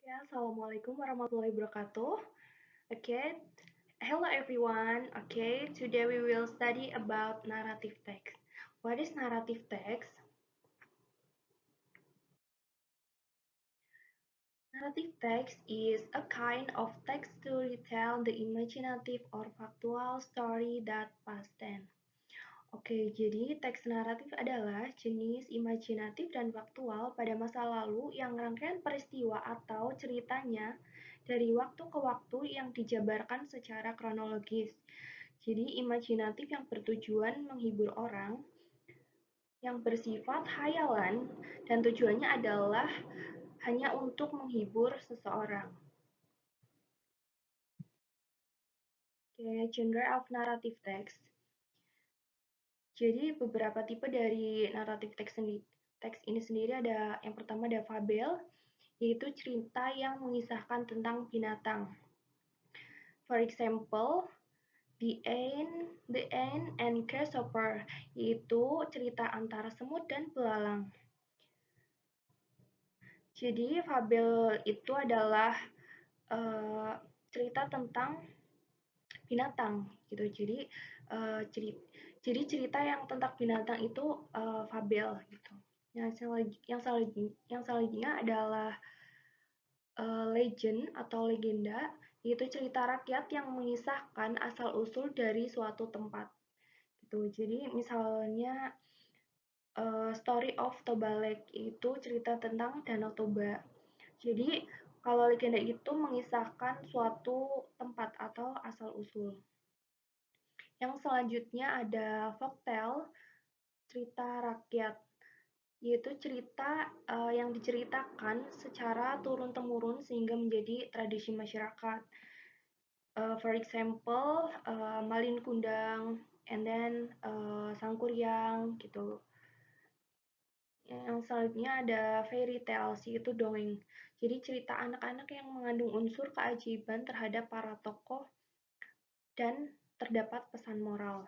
Ya, Assalamualaikum warahmatullahi wabarakatuh. Okay, hello everyone. Okay, today we will study about narrative text. What is narrative text? Narrative text is a kind of text to retell the imaginative or factual story that past tense. Oke, jadi teks naratif adalah jenis imajinatif dan faktual pada masa lalu yang rangkaian peristiwa atau ceritanya dari waktu ke waktu yang dijabarkan secara kronologis. Jadi imajinatif yang bertujuan menghibur orang, yang bersifat hayalan, dan tujuannya adalah hanya untuk menghibur seseorang. Oke, genre of narrative text. Jadi beberapa tipe dari naratif teks ini sendiri ada yang pertama ada fabel, yaitu cerita yang mengisahkan tentang binatang. For example, The Ant and Grasshopper, yaitu cerita antara semut dan belalang. Jadi fabel itu adalah cerita tentang binatang gitu. Jadi cerita yang tentang binatang itu fabel gitu. Yang selanjutnya adalah legend atau legenda, yaitu cerita rakyat yang mengisahkan asal-usul dari suatu tempat. Gitu. Jadi misalnya Story of Toba Lake itu cerita tentang Danau Toba. Jadi kalau legenda itu mengisahkan suatu tempat atau asal-usul. Yang selanjutnya ada folktale, cerita rakyat, yaitu cerita yang diceritakan secara turun-temurun sehingga menjadi tradisi masyarakat. For example, Malin Kundang, and then Sangkuriang gitu. Yang selanjutnya ada fairy tales, yaitu dongeng. Jadi cerita anak-anak yang mengandung unsur keajaiban terhadap para tokoh dan terdapat pesan moral.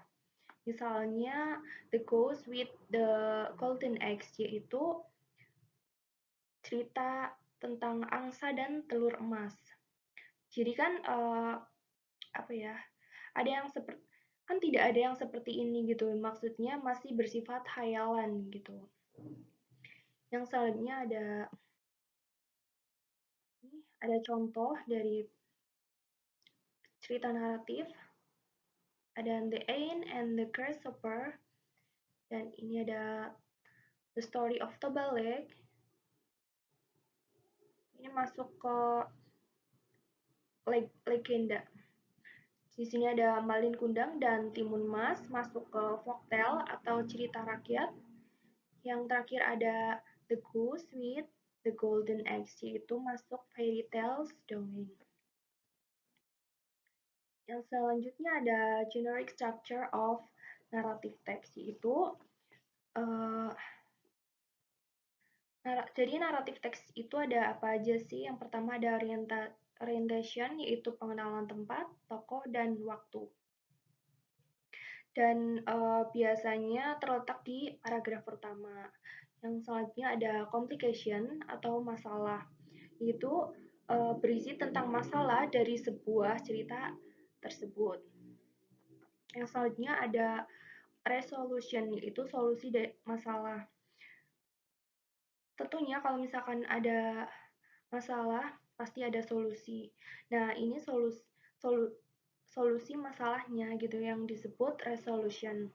Misalnya The Ghost with the Golden Eggs, yaitu cerita tentang angsa dan telur emas. Jadi kan apa ya? Ada yang seperti kan tidak ada yang seperti ini gitu. Maksudnya masih bersifat hayalan gitu. Yang selanjutnya ada contoh dari cerita naratif. Ada The Ant and the Grasshopper, dan ini ada The Story of Toba Lake. Ini masuk ke legenda. Di sini ada Malin Kundang dan Timun Mas masuk ke folktale atau cerita rakyat. Yang terakhir ada The Goose with the Golden Eggs, yaitu masuk fairy tales dongeng. Yang selanjutnya ada generic structure of narrative text, yaitu jadi naratif teks itu ada apa aja sih? Yang pertama ada orientation, yaitu pengenalan tempat, tokoh, dan waktu. Dan biasanya terletak di paragraf pertama. Yang selanjutnya ada complication atau masalah, yaitu berisi tentang masalah dari sebuah cerita tersebut. Yang selanjutnya ada resolution, yaitu solusi dari masalah. Tentunya kalau misalkan ada masalah, pasti ada solusi. Nah, ini solusi masalahnya gitu yang disebut resolution.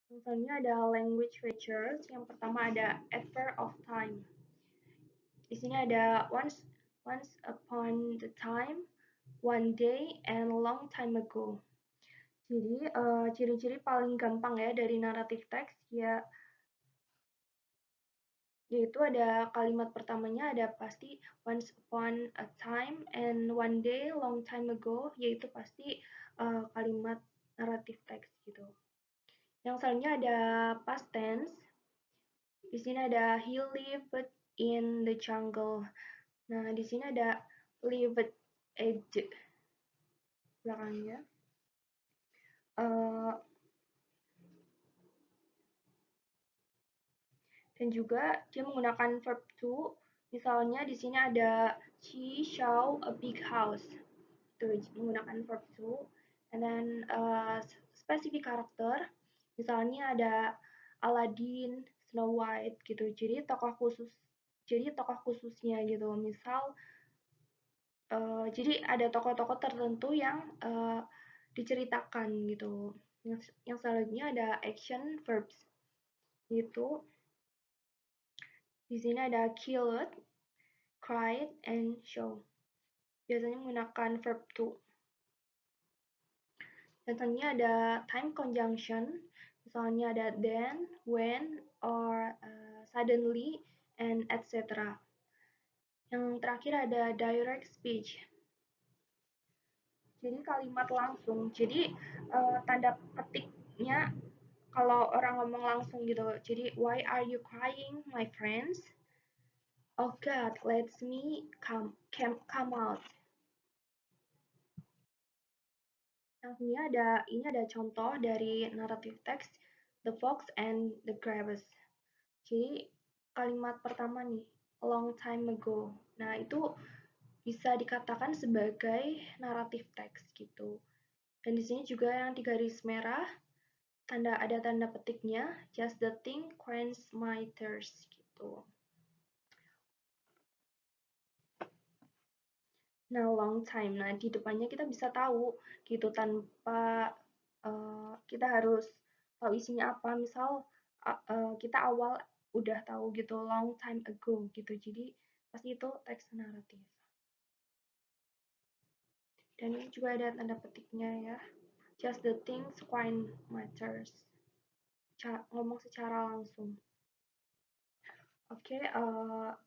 Misalnya ada language features. Yang pertama ada adverb of time. Di sini ada once upon the time, one day, and long time ago. Jadi ciri-ciri paling gampang ya dari naratif teks ya, yaitu ada kalimat pertamanya ada pasti once upon a time and one day long time ago, yaitu pasti kalimat naratif teks gitu. Yang selanjutnya ada past tense. Di sini ada he lived in the jungle. Nah, di sini ada lived edge belakangnya. Dan juga dia menggunakan verb to. Misalnya di sini ada she saw a big house. Itu menggunakan verb to. And then specific karakter. Misalnya ada Aladdin, Snow White gitu. Jadi tokoh khususnya gitu. Misal jadi ada tokoh-tokoh tertentu yang diceritakan gitu. Yang selanjutnya ada action verbs gitu. Di sini ada killed, cried, and show. Biasanya menggunakan verb to. Dan selanjutnya ada time conjunction. Misalnya ada then, when, or suddenly, and etc. Yang terakhir ada direct speech. Jadi kalimat langsung. Jadi tanda petiknya kalau orang ngomong langsung gitu. Jadi why are you crying, my friends? Oh God, let me come out. Yang ini ada contoh dari narrative text The Fox and the Grapes. Jadi kalimat pertama nih, a long time ago. Nah, itu bisa dikatakan sebagai naratif teks gitu. Dan di sini juga yang di garis merah ada tanda petiknya, just the thing quench my thirst gitu. Nah, long time. Nah, di depannya kita bisa tahu gitu tanpa kita harus tahu isinya apa. Misal kita awal udah tahu gitu long time ago gitu. Jadi pasti itu teks naratif. Dan ini juga ada tanda petiknya ya. Just the things quite matters. Ngomong secara langsung. Okay,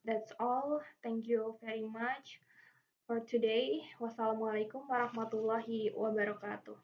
that's all. Thank you very much for today. Wassalamualaikum warahmatullahi wabarakatuh.